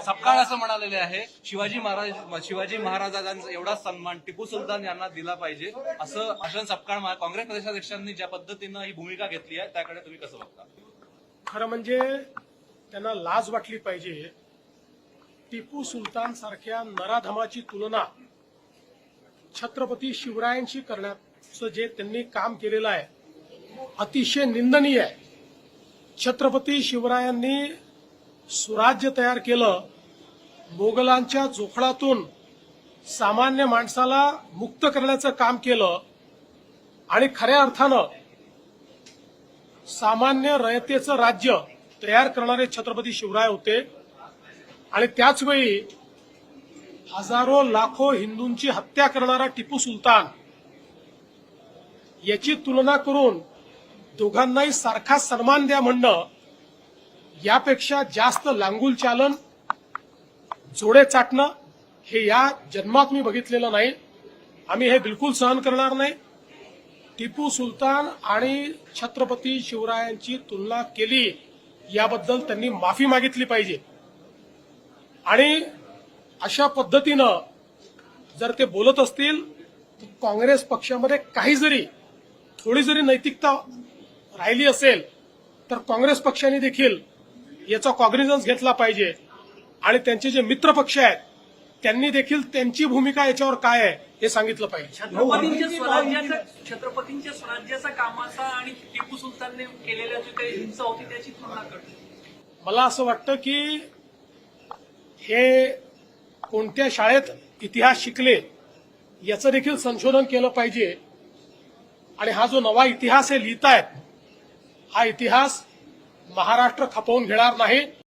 सपकाळ असं म्हणालेले आहे शिवाजी महाराजांचा एवढा सन्मान टिपू सुलतान यांना दिला पाहिजे असं भाषण सपकाळ काँग्रेस प्रदेशाध्यक्षांनी ज्या पद्धतीनं ही भूमिका घेतली आहे त्याकडे तुम्ही कसं बघता? खरं म्हणजे त्यांना लाज वाटली पाहिजे. टिपू सुलतान सारख्या नराधमाची तुलना छत्रपती शिवरायांशी करण्याचं जे त्यांनी काम केलेलं आहे अतिशय निंदनीय आहे. छत्रपती शिवरायांनी सुराज्य तयार केलं, मोगलांच्या जोखडातून सामान्य माणसाला मुक्त करण्याचं काम केलं आणि खऱ्या अर्थानं सामान्य रयतेचं राज्य तयार करणारे छत्रपती शिवराय होते. आणि त्याचवेळी हजारो लाखो हिंदूंची हत्या करणारा टिपू सुलतान याची तुलना करून दोघांनाही सारखा सन्मान द्या म्हणणं यापेक्षा जास्त लांगुल चालन, जोडे चाटणं हे या जन्मात मी बघितलेलं नाही. आम्ही हे बिलकुल सहन करणार नाही. टिपू सुलतान आणि छत्रपती शिवरायांची तुलना केली याबद्दल त्यांनी माफी मागितली पाहिजे. आणि अशा पद्धतीनं जर ते बोलत असतील तर काँग्रेस पक्षामध्ये थोडी जरी नैतिकता राहिली असेल तर काँग्रेस पक्षाने देखील याचा कॉग्निझन्स घेतला पाहिजे. आणि त्यांचे जे मित्र पक्ष आहेत त्यांनी देखील त्यांची भूमिका याच्यावर काय आहे हे सांगितलं पाहिजे. छत्रपतींच्या स्वराज्याचा कामाचा आणि टिपू सुलतानने केलेल्या जी काही हिंसा होती त्याची तुलना करते. मला असं वाटतं की हे कोणत्या शाळेत इतिहास शिकले याचं देखील संशोधन केलं पाहिजे. आणि हा जो नवा इतिहास हे लिहितायत हा इतिहास महाराष्ट्र खपवून घेणार नाही.